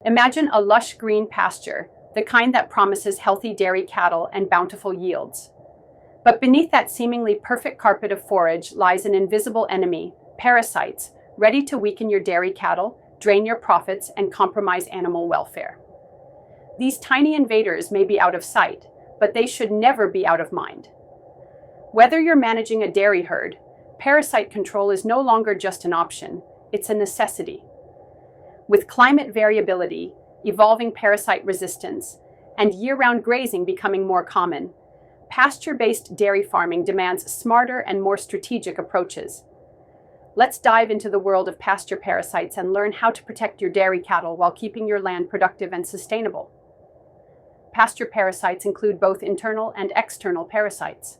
Imagine a lush green pasture, the kind that promises healthy dairy cattle and bountiful yields. But beneath that seemingly perfect carpet of forage lies an invisible enemy, parasites, ready to weaken your dairy cattle, drain your profits, and compromise animal welfare. These tiny invaders may be out of sight, but they should never be out of mind. Whether you're managing a dairy herd, parasite control is no longer just an option, it's a necessity. With climate variability, evolving parasite resistance, and year-round grazing becoming more common, pasture-based dairy farming demands smarter and more strategic approaches. Let's dive into the world of pasture parasites and learn how to protect your dairy cattle while keeping your land productive and sustainable. Pasture parasites include both internal and external parasites.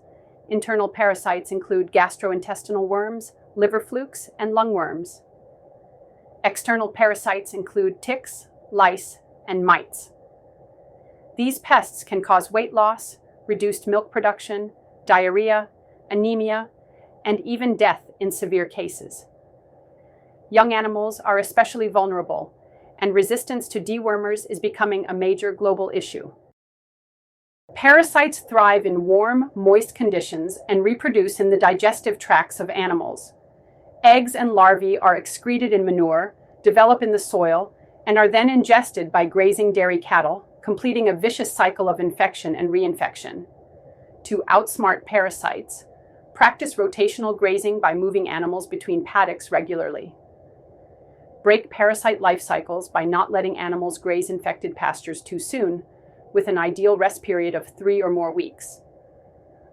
Internal parasites include gastrointestinal worms, liver flukes, and lungworms. External parasites include ticks, lice, and mites. These pests can cause weight loss, reduced milk production, diarrhea, anemia, and even death in severe cases. Young animals are especially vulnerable, and resistance to dewormers is becoming a major global issue. Parasites thrive in warm, moist conditions and reproduce in the digestive tracts of animals. Eggs and larvae are excreted in manure, develop in the soil, and are then ingested by grazing dairy cattle, completing a vicious cycle of infection and reinfection. To outsmart parasites, practice rotational grazing by moving animals between paddocks regularly. Break parasite life cycles by not letting animals graze infected pastures too soon, with an ideal rest period of 3 or more weeks.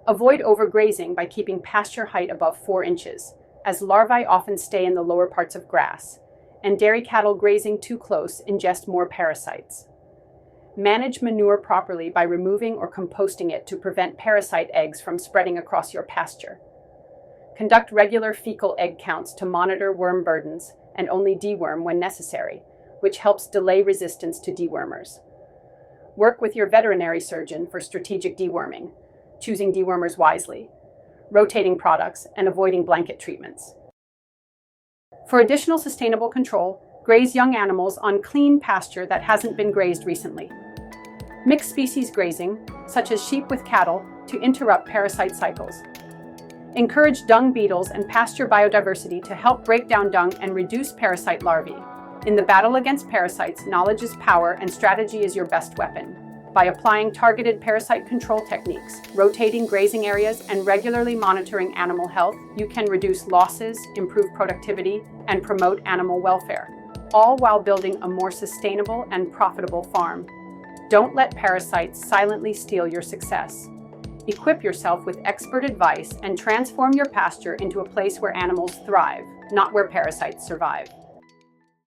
Avoid overgrazing by keeping pasture height above 4 inches, as larvae often stay in the lower parts of grass, and dairy cattle grazing too close ingest more parasites. Manage manure properly by removing or composting it to prevent parasite eggs from spreading across your pasture. Conduct regular fecal egg counts to monitor worm burdens and only deworm when necessary, which helps delay resistance to dewormers. Work with your veterinary surgeon for strategic deworming, choosing dewormers wisely, rotating products, and avoiding blanket treatments. For additional sustainable control, graze young animals on clean pasture that hasn't been grazed recently. Mixed species grazing, such as sheep with cattle, to interrupt parasite cycles. Encourage dung beetles and pasture biodiversity to help break down dung and reduce parasite larvae. In the battle against parasites, knowledge is power and strategy is your best weapon. By applying targeted parasite control techniques, rotating grazing areas, and regularly monitoring animal health, you can reduce losses, improve productivity, and promote animal welfare, all while building a more sustainable and profitable farm. Don't let parasites silently steal your success. Equip yourself with expert advice and transform your pasture into a place where animals thrive, not where parasites survive.